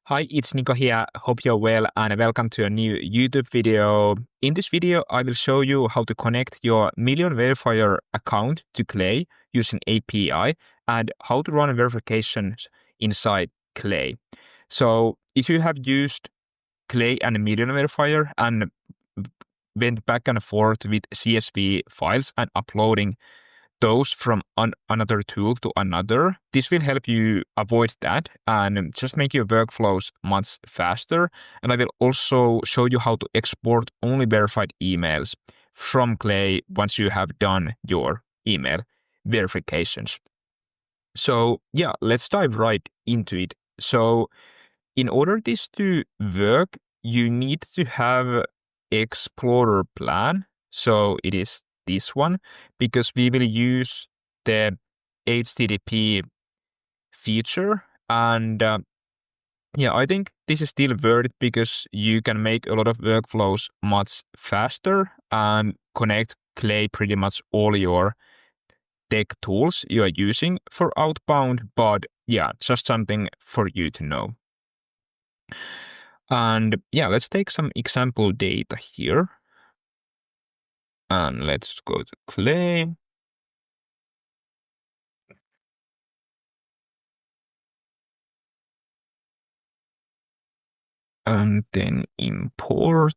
Hi, it's Nico here. Hope you're well and welcome to a new YouTube video. In this video, I will show you how to connect your Million Verifier account to Clay using API and how to run verifications inside Clay. So if you have used Clay and Million Verifier and went back and forth with CSV files and uploading those from another tool to another, this will help you avoid that and just make your workflows much faster. And I will also show you how to export only verified emails from Clay once you have done your email verifications. So yeah, let's dive right into it. So in order this to work, you need to have Explorer plan. So it is this one, because we will use the HTTP feature. And yeah, I think this is still worth it because you can make a lot of workflows much faster and connect Clay pretty much all your tech tools you are using for outbound. But yeah, just something for you to know. And yeah, let's take some example data here. And let's go to Clay. And then import.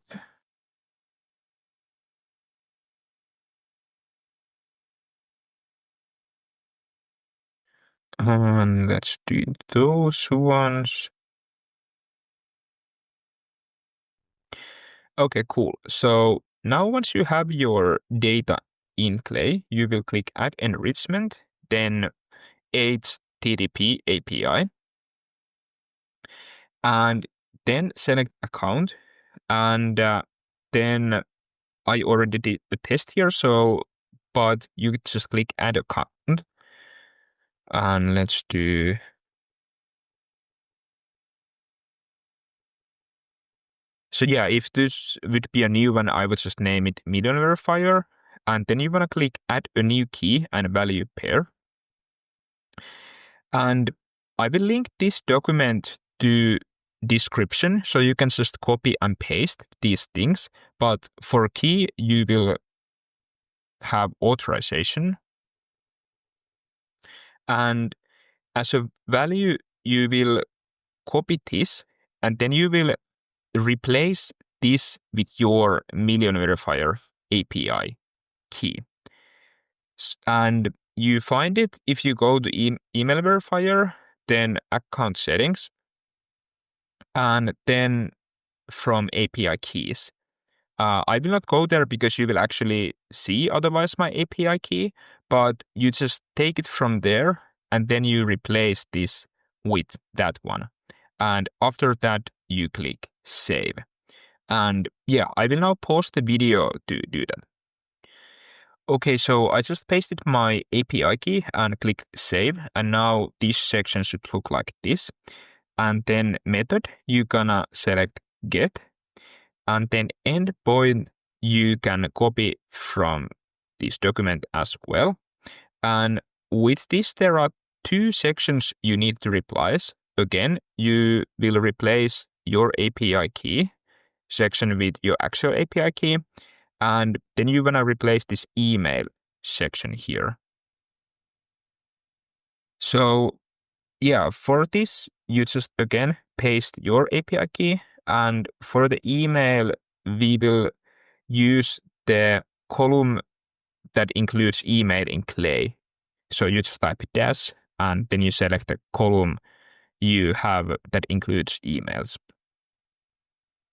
And let's do those ones. Okay, cool. So now once you have your data in Clay, you will click Add Enrichment, then HTTP API, and then select Account. And then I already did the test here, but you just click Add Account. And let's do... So yeah, if this would be a new one, I would just name it Million Verifier. And then you want to click Add a new key and value pair. And I will link this document to description, so you can just copy and paste these things. But for key, you will have authorization. And as a value, you will copy this, and then you will replace this with your Million Verifier API key. And you find it if you go to email verifier, then account settings, and then from API keys. I will not go there because you will actually see otherwise my API key, but you just take it from there and then you replace this with that one. And after that, you click save. And yeah, I will now pause the video to do that. Okay, so I just pasted my API key and click save. And now this section should look like this. And then method, you're gonna select get. And then endpoint, you can copy from this document as well. And with this, there are two sections you need to replace. Again, you will replace your API key section with your actual API key. And then you want to replace this email section here. So yeah, for this, you just again paste your API key. And for the email, we will use the column that includes email in Clay. So you just type dash and then you select the column you have that includes emails.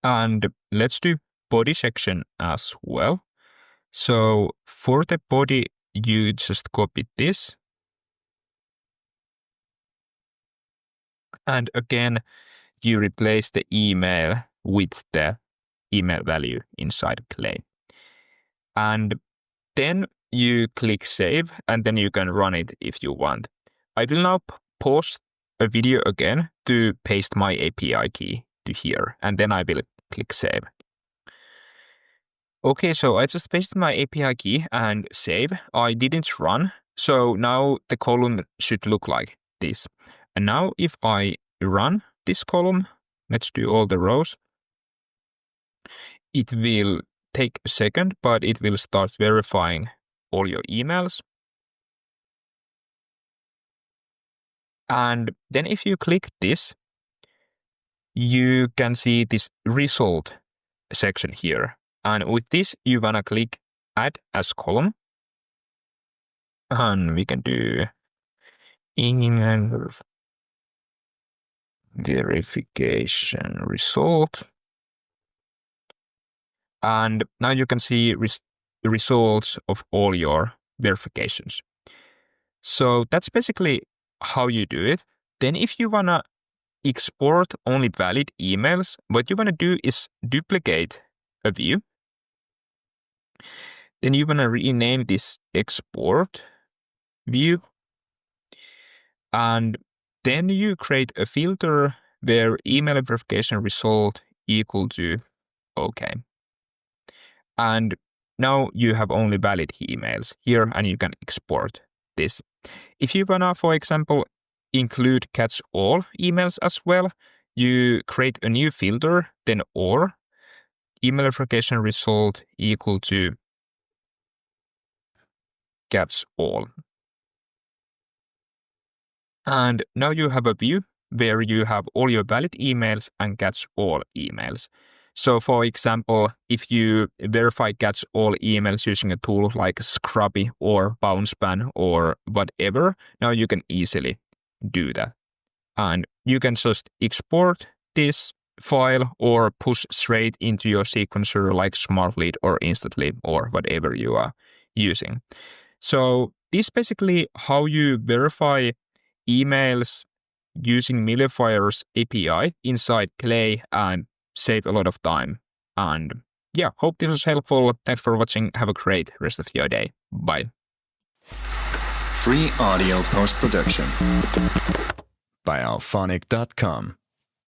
And let's do body section as well. So for the body, you just copy this. And again, you replace the email with the email value inside Clay. And then you click save, and then you can run it if you want. I will now pause a video again to paste my API key to here, and then I will click save. Okay, so I just pasted my API key and save. I didn't run, so now the column should look like this. And now if I run this column, Let's do all the rows. It will take a second, but it will start verifying all your emails. And then if you click this, you can see this result section here. And with this, you wanna click add as column. And we can do email verification result. And now you can see results of all your verifications. So that's basically how you do it. Then if you wanna export only valid emails, what you wanna do is duplicate a view. Then you wanna rename this export view. And then you create a filter where email verification result equal to OK. And now you have only valid emails here and you can export this. If you wanna, for example, include catch all emails as well, you create a new filter, then or email verification result equal to catch all. And now you have a view where you have all your valid emails and catch all emails. So for example, if you verify catch all emails using a tool like Scrubby or Bouncepan or whatever, now you can easily do that. And you can just export this file or push straight into your sequencer like Smartlead or Instantly or whatever you are using. So this is basically how you verify emails using Verifier's API inside Clay and save a lot of time. And yeah, hope this was helpful. Thanks for watching. Have a great rest of your day. Bye. Free audio post-production by alphonic.com.